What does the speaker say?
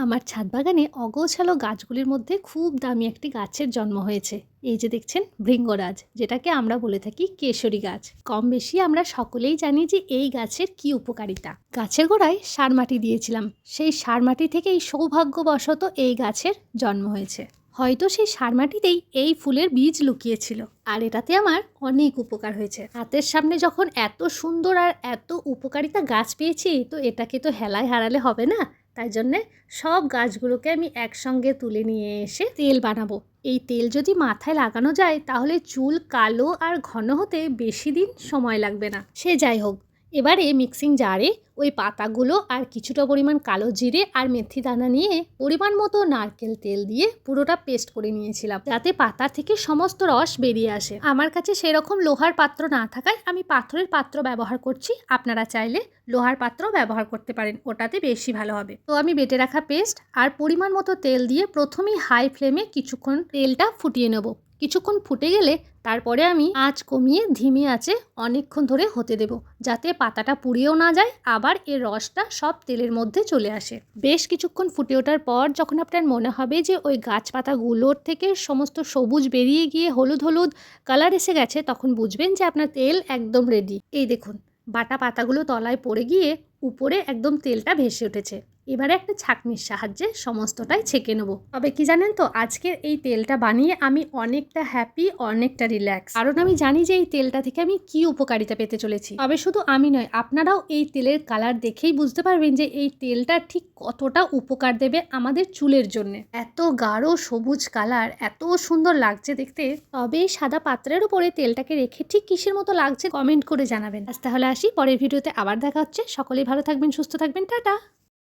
আমার ছাদ বাগানে অগোছালো গাছগুলির মধ্যে খুব দামি একটি গাছের জন্ম হয়েছে। এই যে দেখছেন ভৃঙ্গরাজ, যেটাকে আমরা বলে থাকি কেশরী গাছ। কম বেশি আমরা সকলেই জানি যে এই গাছের কি উপকারিতা। গাছের গোড়ায় সার মাটি দিয়েছিলাম, সেই সার মাটি থেকেই সৌভাগ্যবশত এই গাছের জন্ম হয়েছে। হয়তো সেই সার মাটিতেই এই ফুলের বীজ লুকিয়েছিল, আর এটাতে আমার অনেক উপকার হয়েছে। হাতের সামনে যখন এত সুন্দর আর এত উপকারিতা গাছ পেয়েছি, তো এটাকে তো হেলায় হারালে হবে না। তাই জন্যে সব গাছগুলোকে আমি একসঙ্গে তুলে নিয়ে এসে তেল বানাবো। এই তেল যদি মাথায় লাগানো যায় তাহলে চুল কালো আর ঘন হতে বেশি দিন সময় লাগবে না। সে যাই হোক, এবারে মিক্সিং জারে ওই পাতাগুলো আর কিছুটা পরিমাণ কালো জিরে আর মেথি দানা নিয়ে পরিমাণ মতো নারকেল তেল দিয়ে পুরোটা পেস্ট করে নিয়েছিলাম, যাতে পাতা থেকে সমস্ত রস বেরিয়ে আসে। আমার কাছে সেরকম লোহার পাত্র না থাকায় আমি পাথরের পাত্র ব্যবহার করছি। আপনারা চাইলে লোহার পাত্র ব্যবহার করতে পারেন, ওটাতে বেশি ভালো হবে। তো আমি বেটে রাখা পেস্ট আর পরিমাণ মতো তেল দিয়ে প্রথমেই হাই ফ্লেমে কিছুক্ষণ তেলটা ফুটিয়ে নেব। কিছুক্ষণ ফুটে গেলে তারপরে আমি আঁচ কমিয়ে ধিমে আঁচে অনেকক্ষণ ধরে হতে দেব, যাতে পাতাটা পুড়িয়েও না যায়, আবার এর রসটা সব তেলের মধ্যে চলে আসে। বেশ কিছুক্ষণ ফুটে ওঠার পর যখন আপনার মনে হবে যে ওই গাছপাতাগুলোর থেকে সমস্ত সবুজ বেরিয়ে গিয়ে হলুদ হলুদ কালার এসে গেছে, তখন বুঝবেন যে আপনার তেল একদম রেডি। এই দেখুন, বাটা পাতাগুলো তলায় পড়ে গিয়ে উপরে একদম তেলটা ভেসে উঠেছে। এবারে একটা ছাঁকনির সাহায্যে সমস্তটাই ছেঁকে নেব। তবে কি জানেন তো, আজকের এই তেলটা বানিয়ে আমি অনেকটা হ্যাপি, অনেকটা রিল্যাক্স, কারণ আমি জানি যে এই তেলটা থেকে আমি কি উপকারিতা পেতে চলেছি। তবে শুধু আমি নয়, আপনারাও এই তেলের কালার দেখেই বুঝতে পারবেন যে এই তেলটা ঠিক কতটা উপকার দেবে আমাদের চুলের জন্য। এত গাঢ় সবুজ কালার, এত সুন্দর লাগছে দেখতে। তবে সাদা পাত্রের উপরে তেলটাকে রেখে ঠিক কিসের মতো লাগছে কমেন্ট করে জানাবেন। আজ তাহলে আসি, পরের ভিডিওতে আবার দেখা হচ্ছে। সকলেই ভালো থাকবেন, সুস্থ থাকবেন, টাটা।